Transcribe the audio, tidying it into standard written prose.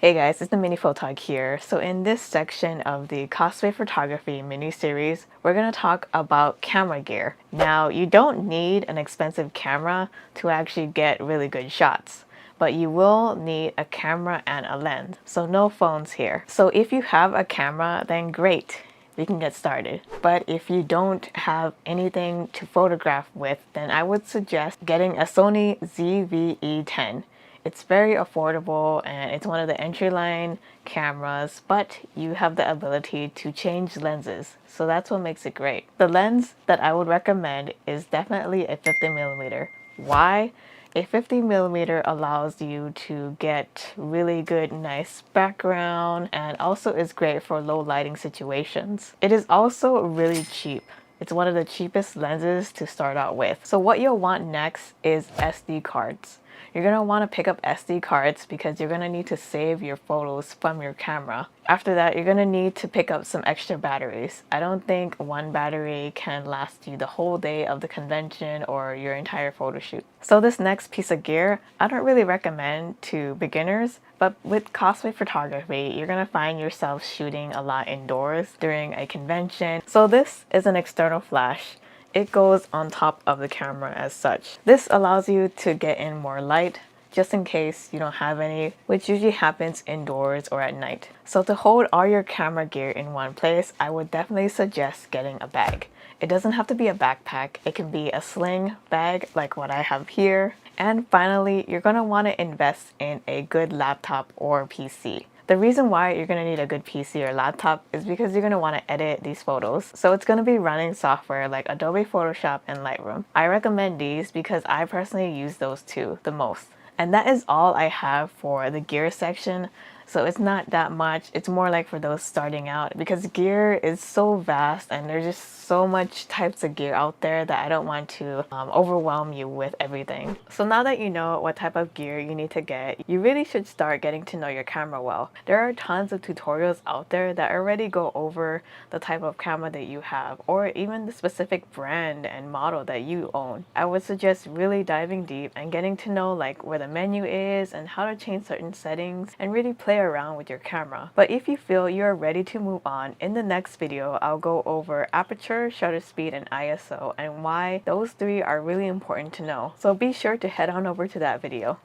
Hey guys, it's the Mini Photog here. So in this section of the Cosplay Photography mini-series, we're going to talk about camera gear. Now, you don't need an expensive camera to actually get really good shots, but you will need a camera and a lens. So no phones here. So if you have a camera, then great, we can get started. But if you don't have anything to photograph with, then I would suggest getting a Sony ZV-E10. It's very affordable and it's one of the entry line cameras, but you have the ability to change lenses. So that's what makes it great. The lens that I would recommend is definitely a 50mm. Why? A 50mm allows you to get really good, nice background and also is great for low lighting situations. It is also really cheap. It's one of the cheapest lenses to start out with. So what you'll want next is SD cards. You're going to want to pick up SD cards because you're going to need to save your photos from your camera. After that, you're going to need to pick up some extra batteries. I don't think one battery can last you the whole day of the convention or your entire photo shoot. So this next piece of gear, I don't really recommend to beginners, but with cosplay photography, you're going to find yourself shooting a lot indoors during a convention. So this is an external flash. It goes on top of the camera as such. This allows you to get in more light just in case you don't have any, which usually happens indoors or at night. So to hold all your camera gear in one place, I would definitely suggest getting a bag. It doesn't have to be a backpack. It can be a sling bag like what I have here. And finally, you're going to want to invest in a good laptop or PC. The reason why you're going to need a good PC or laptop is because you're going to want to edit these photos. So it's going to be running software like Adobe Photoshop and Lightroom. I recommend these because I personally use those two the most. And that is all I have for the gear section. So it's not that much. It's more like for those starting out because gear is so vast and there's just so much types of gear out there that I don't want to overwhelm you with everything. So now that you know what type of gear you need to get, you really should start getting to know your camera well. There are tons of tutorials out there that already go over the type of camera that you have or even the specific brand and model that you own. I would suggest really diving deep and getting to know like where the menu is and how to change certain settings and really play around with your camera. But if you feel you are ready to move on, in the next video I'll go over aperture, shutter speed, and ISO and why those three are really important to know. So be sure to head on over to that video.